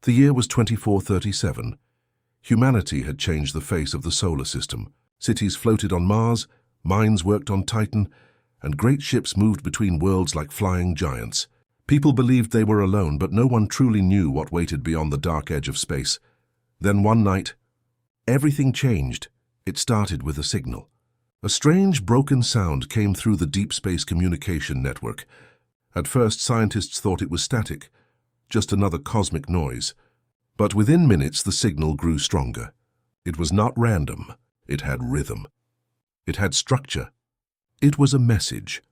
The year was 2437. Humanity had changed the face of the solar system. Cities floated on Mars, mines worked on Titan, and great ships moved between worlds like flying giants. People believed they were alone, but no one truly knew what waited beyond the dark edge of space. Then one night, everything changed. It started with a signal. A strange, broken sound came through the deep space communication network. At first, scientists thought it was static, just another cosmic noise. But within minutes, the signal grew stronger. It was not random. It had rhythm. It had structure. It was a message.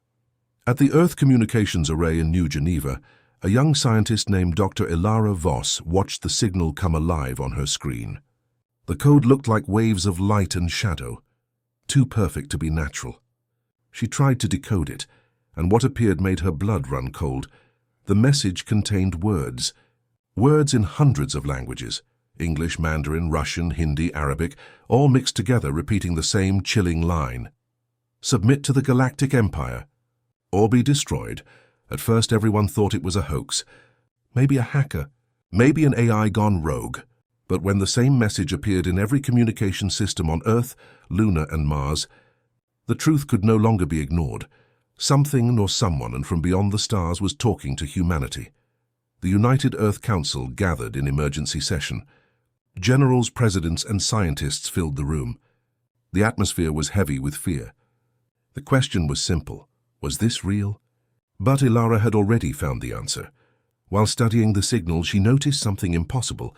At the Earth Communications Array in New Geneva, a young scientist named Dr. Ilara Voss watched the signal come alive on her screen. The code looked like waves of light and shadow, too perfect to be natural. She tried to decode it, and what appeared made her blood run cold. The message contained words in hundreds of languages, English, Mandarin, Russian, Hindi, Arabic, all mixed together repeating the same chilling line. Submit to the Galactic Empire, or be destroyed. At first everyone thought it was a hoax, maybe a hacker, maybe an AI gone rogue. But when the same message appeared in every communication system on Earth, Luna and Mars, the truth could no longer be ignored. Something or someone and from beyond the stars was talking to humanity. The United Earth Council gathered in emergency session. Generals, presidents, and scientists filled the room. The atmosphere was heavy with fear. The question was simple. Was this real? But Ilara had already found the answer. While studying the signal, she noticed something impossible.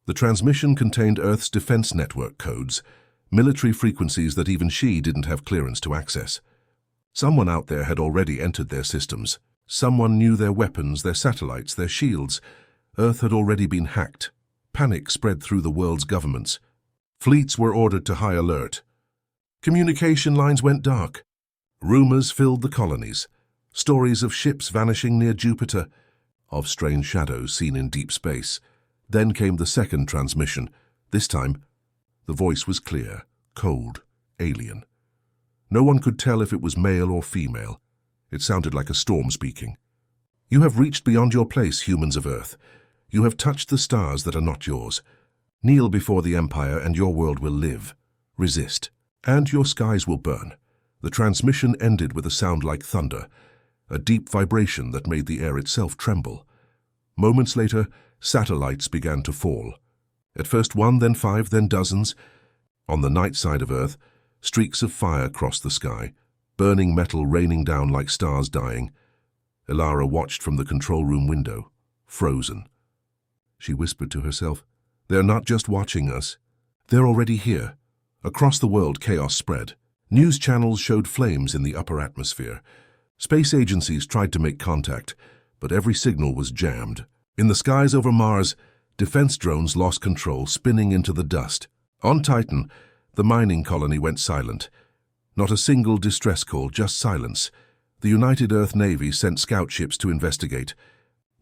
The transmission contained Earth's defense network codes, military frequencies that even she didn't have clearance to access. Someone out there had already entered their systems. Someone knew their weapons, their satellites, their shields. Earth had already been hacked. Panic spread through the world's governments. Fleets were ordered to high alert. Communication lines went dark. Rumors filled the colonies. Stories of ships vanishing near Jupiter, of strange shadows seen in deep space. Then came the second transmission. This time, the voice was clear, cold, alien. No one could tell if it was male or female. It sounded like a storm speaking. You have reached beyond your place, humans of Earth. You have touched the stars that are not yours. Kneel before the Empire and your world will live. Resist, and your skies will burn. The transmission ended with a sound like thunder, a deep vibration that made the air itself tremble. Moments later, satellites began to fall. At first one, then 5, then dozens. On the night side of Earth, streaks of fire crossed the sky, burning metal raining down like stars dying. Ilara watched from the control room window, frozen. She whispered to herself, "They're not just watching us. They're already here." Across the world, chaos spread. News channels showed flames in the upper atmosphere. Space agencies tried to make contact, but every signal was jammed. In the skies over Mars, defense drones lost control, spinning into the dust. On Titan, the mining colony went silent. Not a single distress call, just silence. The United Earth Navy sent scout ships to investigate.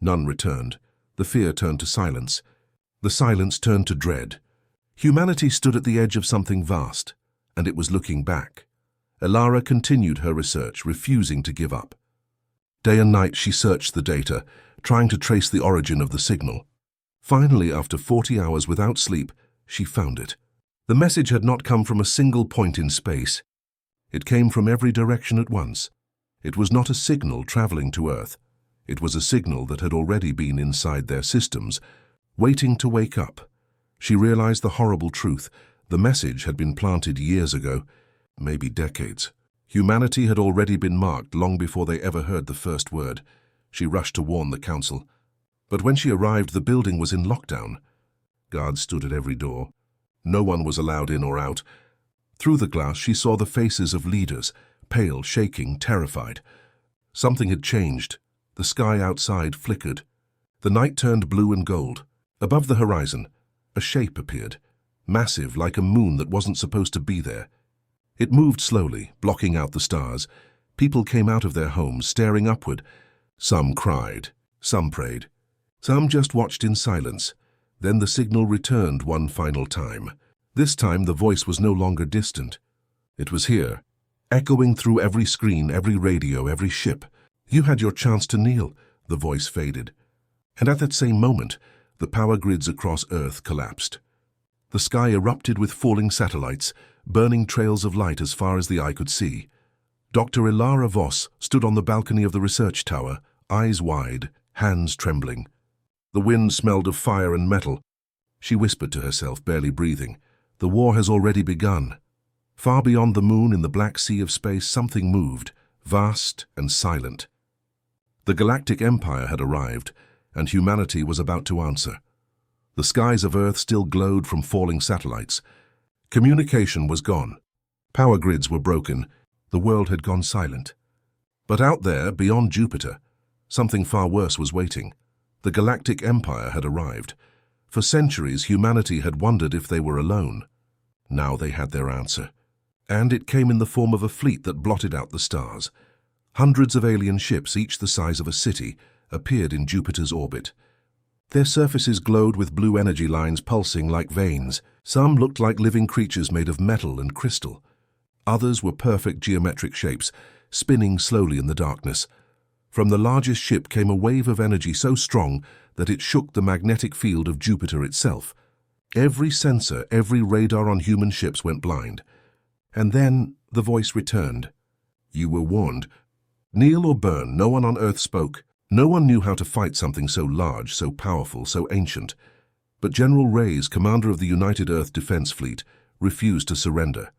None returned. The fear turned to silence. The silence turned to dread. Humanity stood at the edge of something vast, and it was looking back. Ilara continued her research, refusing to give up. Day and night she searched the data, trying to trace the origin of the signal. Finally, after 40 hours without sleep, she found it. The message had not come from a single point in space. It came from every direction at once. It was not a signal traveling to Earth. It was a signal that had already been inside their systems, waiting to wake up. She realized the horrible truth. The message had been planted years ago, maybe decades. Humanity had already been marked long before they ever heard the first word. She rushed to warn the council. But when she arrived, the building was in lockdown. Guards stood at every door. No one was allowed in or out. Through the glass, she saw the faces of leaders, pale, shaking, terrified. Something had changed. The sky outside flickered. The night turned blue and gold. Above the horizon, a shape appeared, massive like a moon that wasn't supposed to be there. It moved slowly, blocking out the stars. People came out of their homes, staring upward. Some cried, some prayed, some just watched in silence. Then the signal returned one final time. This time the voice was no longer distant. It was here, echoing through every screen, every radio, every ship. "You had your chance to kneel," the voice faded. And at that same moment, The power grids across Earth collapsed. The sky erupted with falling satellites, burning trails of light as far as the eye could see. Dr. Ilara Voss stood on the balcony of the research tower, eyes wide, hands trembling. The wind smelled of fire and metal. She whispered to herself, barely breathing, "The war has already begun." Far beyond the moon in the black sea of space, something moved, vast and silent. The Galactic Empire had arrived, and humanity was about to answer. The skies of Earth still glowed from falling satellites. Communication was gone. Power grids were broken. The world had gone silent. But out there, beyond Jupiter, something far worse was waiting. The Galactic Empire had arrived. For centuries, humanity had wondered if they were alone. Now they had their answer. And it came in the form of a fleet that blotted out the stars. Hundreds of alien ships, each the size of a city, appeared in Jupiter's orbit. Their surfaces glowed with blue energy lines pulsing like veins. Some looked like living creatures made of metal and crystal. Others were perfect geometric shapes, spinning slowly in the darkness. From the largest ship came a wave of energy so strong that it shook the magnetic field of Jupiter itself. Every sensor, every radar on human ships went blind. And then the voice returned. "You were warned. Kneel or burn, no one on Earth spoke. No one knew how to fight something so large, so powerful, so ancient. But General Reyes, commander of the United Earth Defense Fleet, refused to surrender.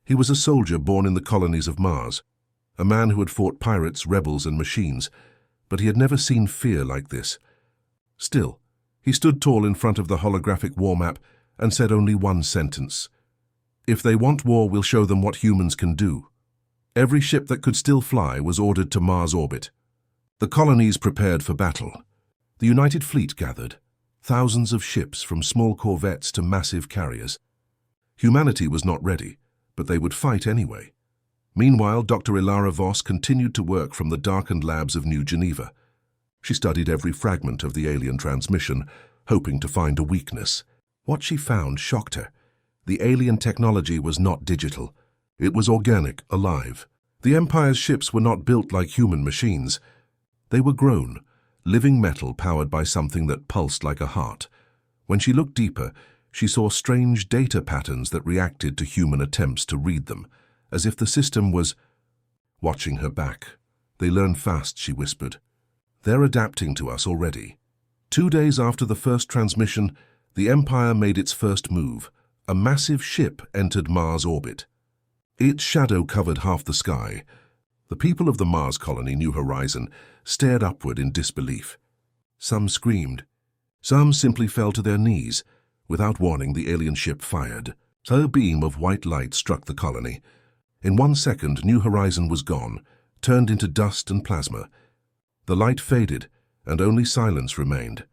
He was a soldier born in the colonies of Mars, a man who had fought pirates, rebels, and machines, but he had never seen fear like this. Still, he stood tall in front of the holographic war map and said only one sentence. "If they want war, we'll show them what humans can do." Every ship that could still fly was ordered to Mars orbit. The colonies prepared for battle. The United Fleet gathered, thousands of ships from small corvettes to massive carriers. Humanity was not ready, but they would fight anyway. Meanwhile, Dr. Ilara Voss continued to work from the darkened labs of New Geneva. She studied every fragment of the alien transmission, hoping to find a weakness. What she found shocked her. The alien technology was not digital. It was organic, alive. The Empire's ships were not built like human machines. They were grown, living metal powered by something that pulsed like a heart. When she looked deeper, she saw strange data patterns that reacted to human attempts to read them, as if the system was watching her back. "They learn fast," she whispered. "They're adapting to us already." 2 days after the first transmission, the Empire made its first move. A massive ship entered Mars orbit. Its shadow covered half the sky. The people of the Mars colony, New Horizon, stared upward in disbelief. Some screamed. Some simply fell to their knees. Without warning, the alien ship fired. A beam of white light struck the colony. In 1 second, New Horizon was gone, turned into dust and plasma. The light faded, and only silence remained.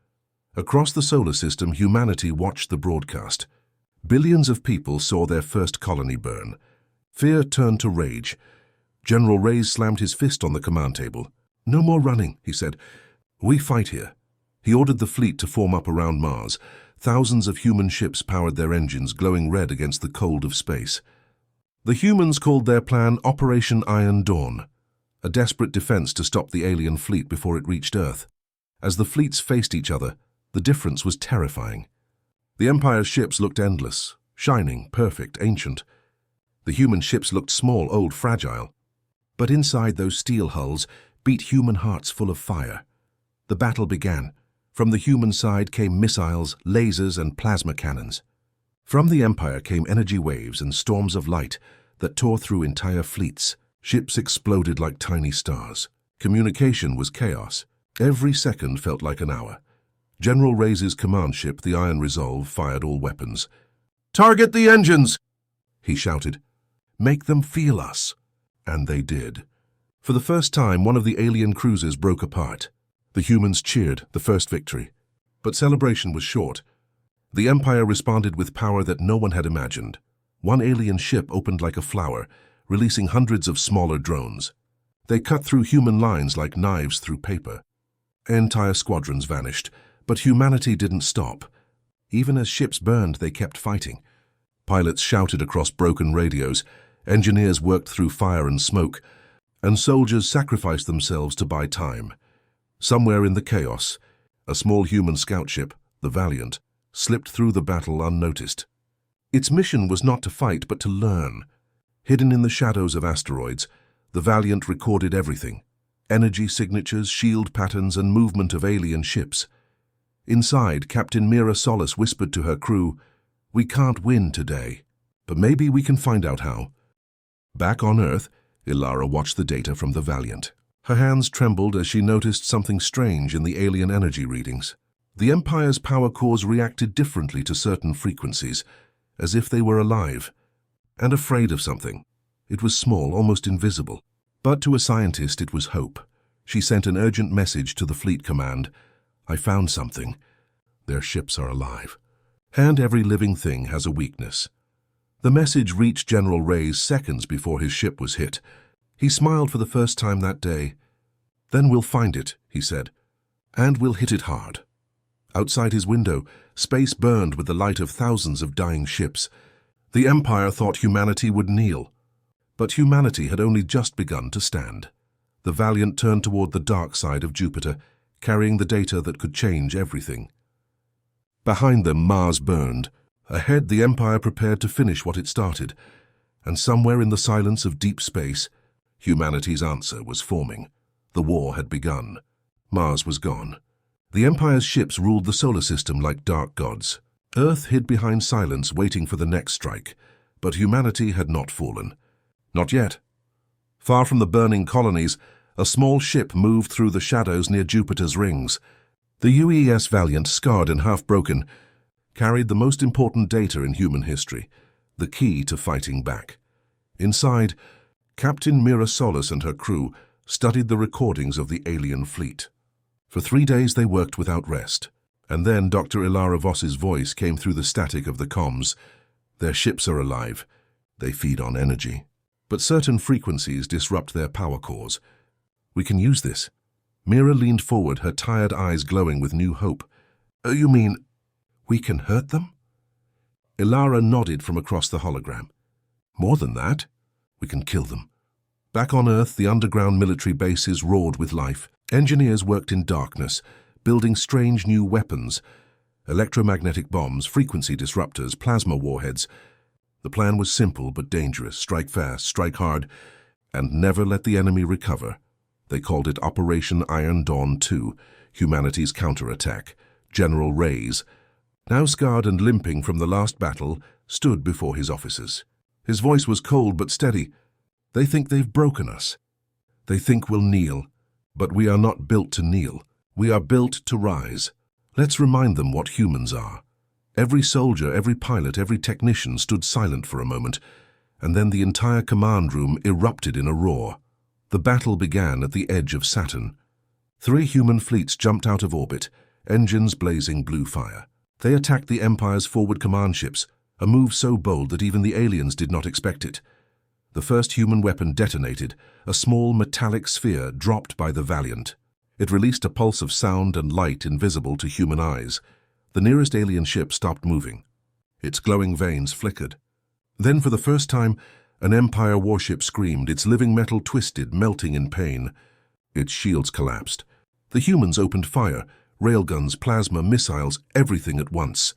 Across the solar system, humanity watched the broadcast. Billions of people saw their first colony burn. Fear turned to rage. General Reyes slammed his fist on the command table. "No more running," he said. "We fight here." He ordered the fleet to form up around Mars. Thousands of human ships powered their engines, glowing red against the cold of space. The humans called their plan Operation Iron Dawn, a desperate defense to stop the alien fleet before it reached Earth. As the fleets faced each other, the difference was terrifying. The Empire's ships looked endless, shining, perfect, ancient. The human ships looked small, old, fragile. But inside those steel hulls beat human hearts full of fire. The battle began. From the human side came missiles, lasers, and plasma cannons. From the Empire came energy waves and storms of light that tore through entire fleets. Ships exploded like tiny stars. Communication was chaos. Every second felt like an hour. General Reyes' command ship, the Iron Resolve, fired all weapons. "Target the engines!" he shouted. "Make them feel us." And they did. For the first time, one of the alien cruisers broke apart. The humans cheered, the first victory. But celebration was short. The Empire responded with power that no one had imagined. One alien ship opened like a flower, releasing hundreds of smaller drones. They cut through human lines like knives through paper. Entire squadrons vanished, but humanity didn't stop. Even as ships burned, they kept fighting. Pilots shouted across broken radios, engineers worked through fire and smoke, and soldiers sacrificed themselves to buy time. Somewhere in the chaos, a small human scout ship, the Valiant, slipped through the battle unnoticed. Its mission was not to fight but to learn. Hidden in the shadows of asteroids, the Valiant recorded everything: energy signatures, shield patterns, and movement of alien ships. Inside, Captain Mira Solis whispered to her crew, "We can't win today, but maybe we can find out how." Back on Earth, Ilara watched the data from the Valiant. Her hands trembled as she noticed something strange in the alien energy readings. The Empire's power cores reacted differently to certain frequencies, as if they were alive and afraid of something. It was small, almost invisible. But to a scientist, it was hope. She sent an urgent message to the Fleet Command. "I found something. Their ships are alive. And every living thing has a weakness." The message reached General Reyes seconds before his ship was hit. He smiled for the first time that day. "Then we'll find it," he said. "And we'll hit it hard." Outside his window, space burned with the light of thousands of dying ships. The Empire thought humanity would kneel. But humanity had only just begun to stand. The Valiant turned toward the dark side of Jupiter, carrying the data that could change everything. Behind them, Mars burned. Ahead, the Empire prepared to finish what it started. And somewhere in the silence of deep space, humanity's answer was forming. The war had begun. Mars was gone. The Empire's ships ruled the solar system like dark gods. Earth hid behind silence, waiting for the next strike. But humanity had not fallen. Not yet. Far from the burning colonies, a small ship moved through the shadows near Jupiter's rings. The UES Valiant, scarred and half-broken, carried the most important data in human history, the key to fighting back. Inside, Captain Mira Solis and her crew studied the recordings of the alien fleet. For 3 days they worked without rest, and then Dr. Ilara Voss's voice came through the static of the comms. "Their ships are alive. They feed on energy. But certain frequencies disrupt their power cores. We can use this." Mira leaned forward, her tired eyes glowing with new hope. "You mean we can hurt them?" Ilara nodded from across the hologram. "More than that, we can kill them." Back on Earth, the underground military bases roared with life. Engineers worked in darkness, building strange new weapons: electromagnetic bombs, frequency disruptors, plasma warheads. The plan was simple but dangerous: strike fast, strike hard, and never let the enemy recover. They called it Operation Iron Dawn 2, humanity's counterattack. General Reyes, now scarred and limping from the last battle, stood before his officers. His voice was cold but steady. "They think they've broken us. They think we'll kneel. But we are not built to kneel. We are built to rise. Let's remind them what humans are." Every soldier, every pilot, every technician stood silent for a moment, and then the entire command room erupted in a roar. The battle began at the edge of Saturn. 3 human fleets jumped out of orbit, engines blazing blue fire. They attacked the Empire's forward command ships, a move so bold that even the aliens did not expect it. The first human weapon detonated, a small metallic sphere dropped by the Valiant. It released a pulse of sound and light invisible to human eyes. The nearest alien ship stopped moving. Its glowing veins flickered. Then, for the first time, an Empire warship screamed, its living metal twisted, melting in pain. Its shields collapsed. The humans opened fire, railguns, plasma, missiles, everything at once.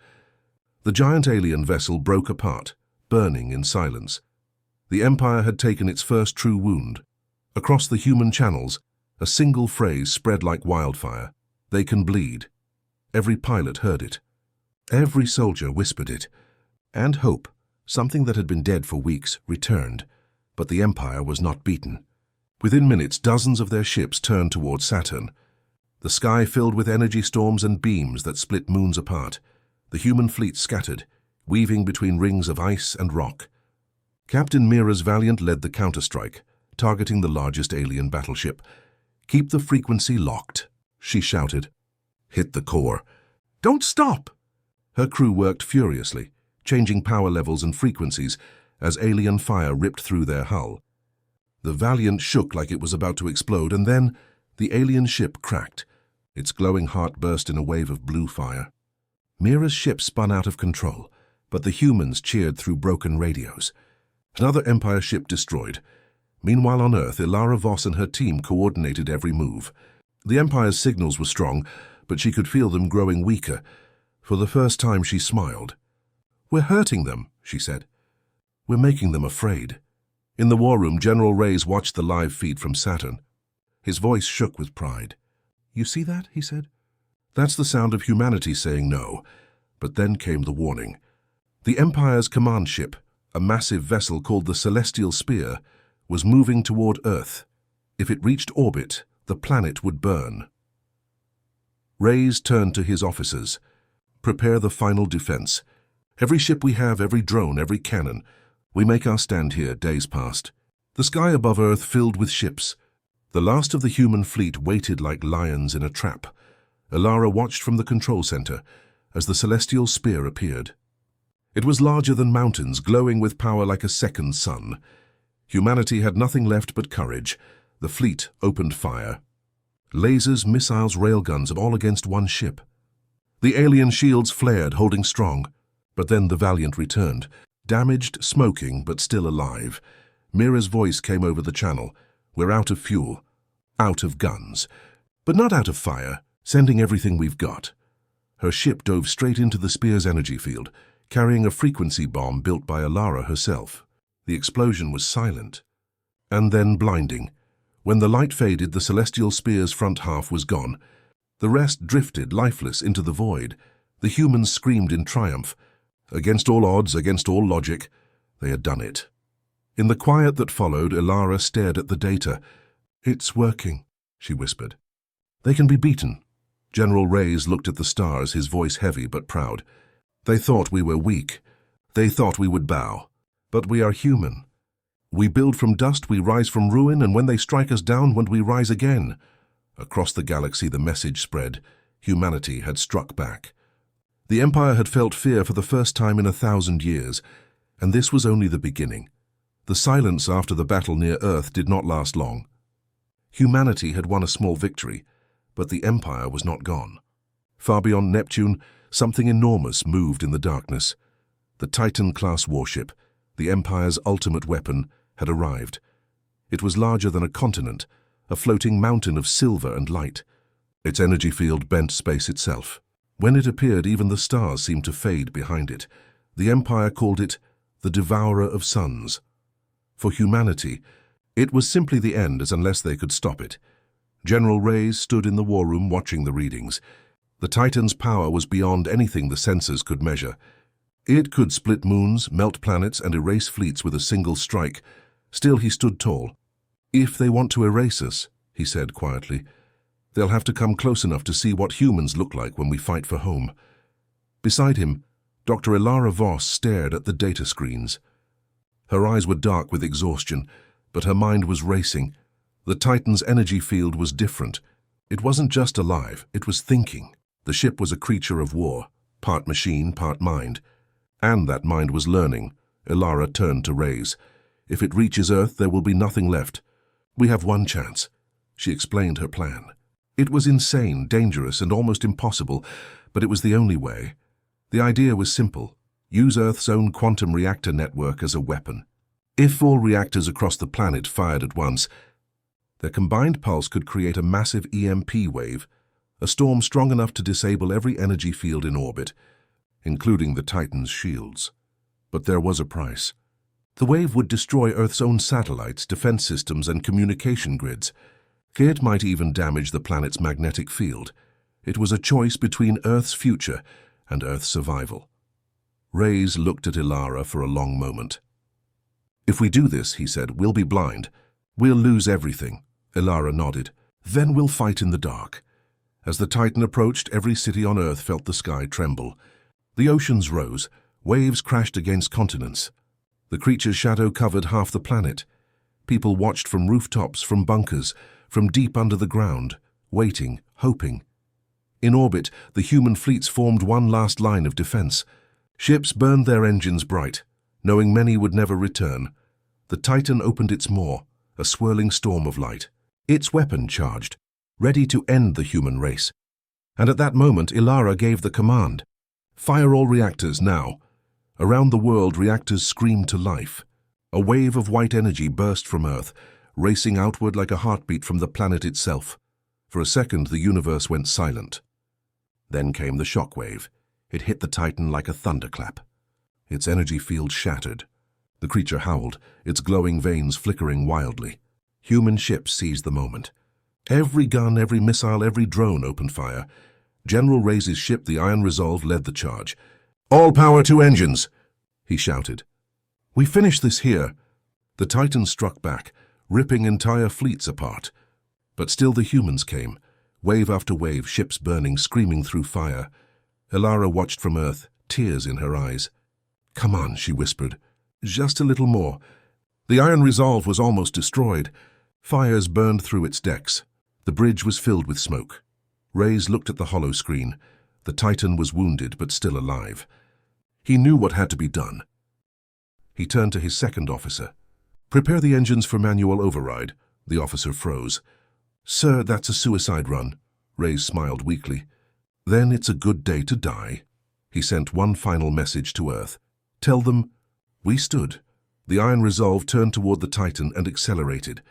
The giant alien vessel broke apart, burning in silence. The Empire had taken its first true wound. Across the human channels, a single phrase spread like wildfire: "They can bleed." Every pilot heard it. Every soldier whispered it. And hope, something that had been dead for weeks, returned. But the Empire was not beaten. Within minutes, dozens of their ships turned toward Saturn. The sky filled with energy storms and beams that split moons apart. The human fleet scattered, weaving between rings of ice and rock. Captain Mira's Valiant led the counterstrike, targeting the largest alien battleship. "Keep the frequency locked," she shouted. "Hit the core. Don't stop!" Her crew worked furiously, changing power levels and frequencies as alien fire ripped through their hull. The Valiant shook like it was about to explode, and then the alien ship cracked. Its glowing heart burst in a wave of blue fire. Mira's ship spun out of control, but the humans cheered through broken radios. Another Empire ship destroyed. Meanwhile on Earth, Ilara Voss and her team coordinated every move. The Empire's signals were strong, but she could feel them growing weaker. For the first time she smiled. "We're hurting them," she said. "We're making them afraid." In the war room, General Reyes watched the live feed from Saturn. His voice shook with pride. "You see that?" he said. "That's the sound of humanity saying no." But then came the warning. The Empire's command ship, a massive vessel called the Celestial Spear, was moving toward Earth. If it reached orbit, the planet would burn. Reyes turned to his officers. "Prepare the final defense. Every ship we have, every drone, every cannon. We make our stand here." Days passed. The sky above Earth filled with ships. The last of the human fleet waited like lions in a trap. Elara watched from the control center as the Celestial Spear appeared. It was larger than mountains, glowing with power like a second sun. Humanity had nothing left but courage. The fleet opened fire. Lasers, missiles, railguns, all against one ship. The alien shields flared, holding strong. But then the Valiant returned, damaged, smoking, but still alive. Mira's voice came over the channel. "We're out of fuel, out of guns, but not out of fire, sending everything we've got." Her ship dove straight into the Spear's energy field, carrying a frequency bomb built by Elara herself. The explosion was silent, and then blinding. When the light faded, the Celestial Spear's front half was gone. The rest drifted, lifeless, into the void. The humans screamed in triumph. Against all odds, against all logic, they had done it. In the quiet that followed, Elara stared at the data. "It's working," she whispered. "They can be beaten." General Reyes looked at the stars, his voice heavy but proud. "They thought we were weak. They thought we would bow. But we are human. We build from dust, we rise from ruin, and when they strike us down, when we rise again." Across the galaxy the message spread. Humanity had struck back. The Empire had felt fear for the first time in 1,000 years, and this was only the beginning. The silence after the battle near Earth did not last long. Humanity had won a small victory, but the Empire was not gone. Far beyond Neptune, something enormous moved in the darkness. The Titan-class warship, the Empire's ultimate weapon, had arrived. It was larger than a continent, a floating mountain of silver and light. Its energy field bent space itself. When it appeared, even the stars seemed to fade behind it. The Empire called it the Devourer of Suns. For humanity, it was simply the end, as unless they could stop it. General Reyes stood in the war room watching the readings. The Titan's power was beyond anything the sensors could measure. It could split moons, melt planets, and erase fleets with a single strike. Still he stood tall. "If they want to erase us," he said quietly, "they'll have to come close enough to see what humans look like when we fight for home." Beside him, Dr. Elara Voss stared at the data screens. Her eyes were dark with exhaustion, but her mind was racing. The Titan's energy field was different. It wasn't just alive, it was thinking. The ship was a creature of war, part machine, part mind. And that mind was learning. Elara turned to Reyes. "If it reaches Earth, there will be nothing left. We have one chance." She explained her plan. It was insane, dangerous, and almost impossible, but it was the only way. The idea was simple. Use Earth's own quantum reactor network as a weapon. If all reactors across the planet fired at once, their combined pulse could create a massive EMP wave, a storm strong enough to disable every energy field in orbit, including the Titan's shields. But there was a price. The wave would destroy Earth's own satellites, defense systems, and communication grids. It might even damage the planet's magnetic field. It was a choice between Earth's future and Earth's survival. Reyes looked at Elara for a long moment. "If we do this," he said, "we'll be blind. We'll lose everything." Elara nodded. "Then we'll fight in the dark." As the Titan approached, every city on Earth felt the sky tremble. The oceans rose. Waves crashed against continents. The creature's shadow covered half the planet. People watched from rooftops, from bunkers, from deep under the ground, waiting, hoping. In orbit, the human fleets formed one last line of defense. Ships burned their engines bright, knowing many would never return. The Titan opened its maw, a swirling storm of light. Its weapon charged, ready to end the human race. And at that moment, Elara gave the command. "Fire all reactors now." Around the world, reactors screamed to life. A wave of white energy burst from Earth, racing outward like a heartbeat from the planet itself. For a second, the universe went silent. Then came the shockwave. It hit the Titan like a thunderclap. Its energy field shattered. The creature howled, its glowing veins flickering wildly. Human ships seized the moment. Every gun, every missile, every drone opened fire. General Reyes' ship, the Iron Resolve, led the charge. "All power to engines!" he shouted. "We finish this here." The Titan struck back, ripping entire fleets apart. But still the humans came, wave after wave, ships burning, screaming through fire. Elara watched from Earth, tears in her eyes. "Come on," she whispered. "Just a little more." The Iron Resolve was almost destroyed. Fires burned through its decks. The bridge was filled with smoke. Reyes looked at the hollow screen. The Titan was wounded but still alive. He knew what had to be done. He turned to his second officer. "Prepare the engines for manual override." The officer froze. "Sir, that's a suicide run." Reyes smiled weakly. "Then it's a good day to die." He sent one final message to Earth. "Tell them, we stood." The Iron Resolve turned toward the Titan and accelerated.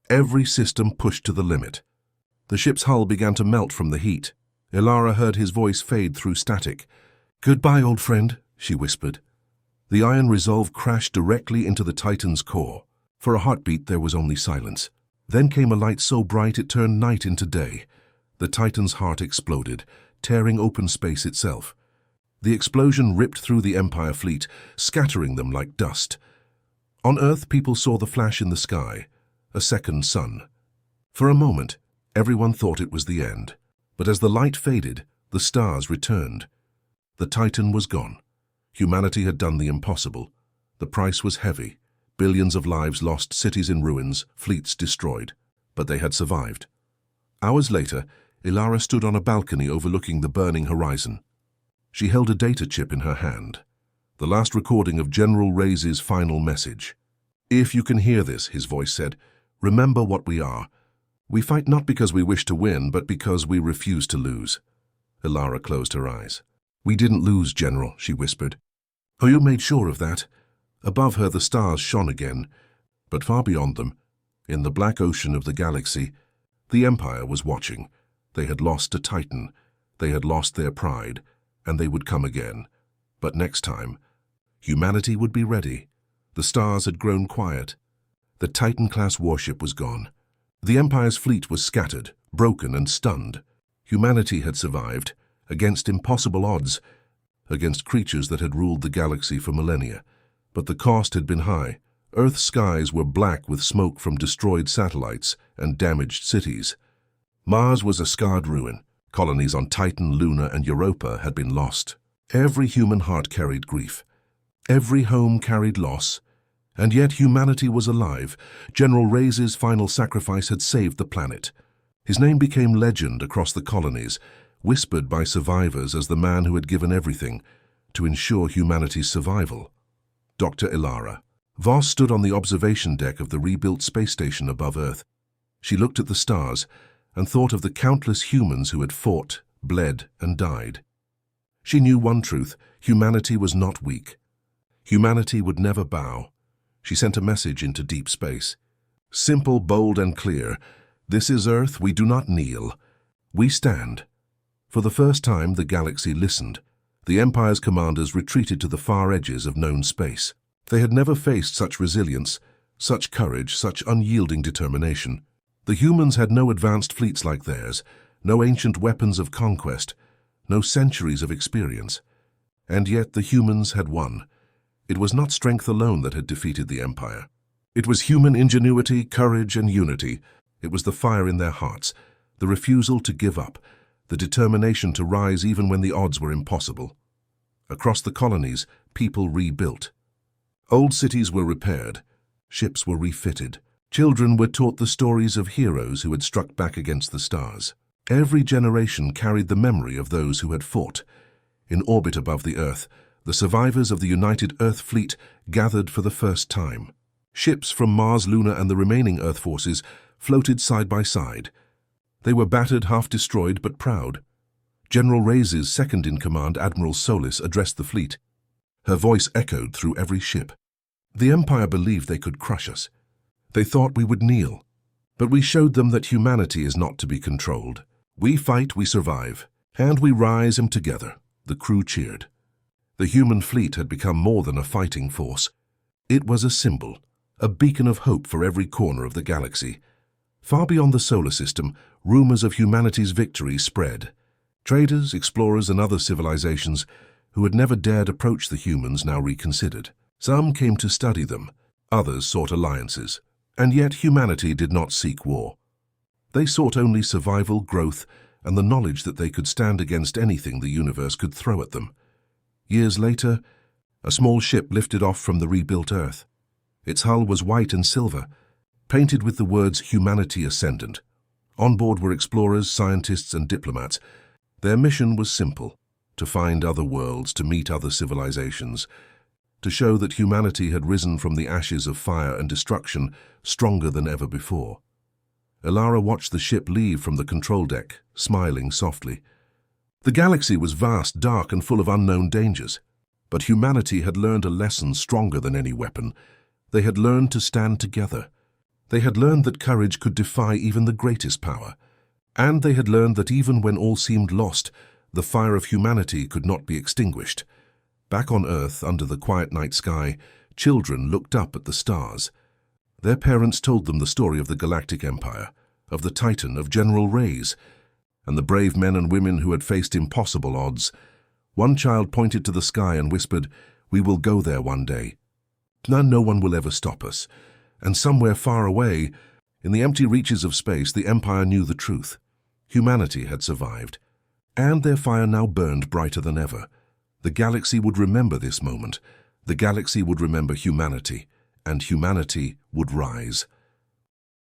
Every system pushed to the limit. The ship's hull began to melt from the heat. Elara heard his voice fade through static. "Goodbye, old friend," she whispered. The Iron Resolve crashed directly into the Titan's core. For a heartbeat, there was only silence. Then came a light so bright it turned night into day. The Titan's heart exploded, tearing open space itself. The explosion ripped through the Empire fleet, scattering them like dust. On Earth, people saw the flash in the sky, a second sun. For a moment, everyone thought it was the end. But as the light faded, the stars returned. The Titan was gone. Humanity had done the impossible. The price was heavy. Billions of lives lost, cities in ruins, fleets destroyed. But they had survived. Hours later, Elara stood on a balcony overlooking the burning horizon. She held a data chip in her hand, the last recording of General Reyes' final message. "If you can hear this," his voice said, "remember what we are. We fight not because we wish to win, but because we refuse to lose." Elara closed her eyes. "We didn't lose, General," she whispered. "Oh, you made sure of that?" Above her the stars shone again, but far beyond them, in the black ocean of the galaxy, the Empire was watching. They had lost a Titan, they had lost their pride, and they would come again. But next time, humanity would be ready. The stars had grown quiet. The Titan-class warship was gone. The Empire's fleet was scattered, broken and stunned. Humanity had survived, against impossible odds, against creatures that had ruled the galaxy for millennia. But the cost had been high. Earth's skies were black with smoke from destroyed satellites and damaged cities. Mars was a scarred ruin. Colonies on Titan, Luna, and Europa had been lost. Every human heart carried grief. Every home carried loss. And yet humanity was alive. General Reyes' final sacrifice had saved the planet. His name became legend across the colonies, whispered by survivors as the man who had given everything to ensure humanity's survival. Dr. Elara. Voss stood on the observation deck of the rebuilt space station above Earth. She looked at the stars and thought of the countless humans who had fought, bled, and died. She knew one truth: humanity was not weak. Humanity would never bow. She sent a message into deep space. Simple, bold, and clear. This is Earth, we do not kneel. We stand. For the first time, the galaxy listened. The Empire's commanders retreated to the far edges of known space. They had never faced such resilience, such courage, such unyielding determination. The humans had no advanced fleets like theirs, no ancient weapons of conquest, no centuries of experience. And yet the humans had won. It was not strength alone that had defeated the Empire. It was human ingenuity, courage, and unity. It was the fire in their hearts, the refusal to give up, the determination to rise even when the odds were impossible. Across the colonies, people rebuilt. Old cities were repaired. Ships were refitted. Children were taught the stories of heroes who had struck back against the stars. Every generation carried the memory of those who had fought. In orbit above the Earth, the survivors of the United Earth Fleet gathered for the first time. Ships from Mars, Luna, and the remaining Earth forces floated side by side. They were battered, half-destroyed, but proud. General Reyes' second-in-command, Admiral Solis, addressed the fleet. Her voice echoed through every ship. The Empire believed they could crush us. They thought we would kneel. But we showed them that humanity is not to be controlled. We fight, we survive, and we rise together. The crew cheered. The human fleet had become more than a fighting force. It was a symbol, a beacon of hope for every corner of the galaxy. Far beyond the solar system, rumors of humanity's victory spread. Traders, explorers, and other civilizations who had never dared approach the humans now reconsidered. Some came to study them, others sought alliances. And yet humanity did not seek war. They sought only survival, growth, and the knowledge that they could stand against anything the universe could throw at them. Years later, a small ship lifted off from the rebuilt Earth. Its hull was white and silver, painted with the words Humanity Ascendant. On board were explorers, scientists, and diplomats. Their mission was simple: to find other worlds, to meet other civilizations, to show that humanity had risen from the ashes of fire and destruction stronger than ever before. Elara watched the ship leave from the control deck, smiling softly. The galaxy was vast, dark, and full of unknown dangers. But humanity had learned a lesson stronger than any weapon. They had learned to stand together. They had learned that courage could defy even the greatest power. And they had learned that even when all seemed lost, the fire of humanity could not be extinguished. Back on Earth, under the quiet night sky, children looked up at the stars. Their parents told them the story of the Galactic Empire, of the Titan, of General Reyes, and the brave men and women who had faced impossible odds. One child pointed to the sky and whispered, "We will go there one day. No one will ever stop us." And somewhere far away, in the empty reaches of space, the Empire knew the truth. Humanity had survived, and their fire now burned brighter than ever. The galaxy would remember this moment. The galaxy would remember humanity, and humanity would rise.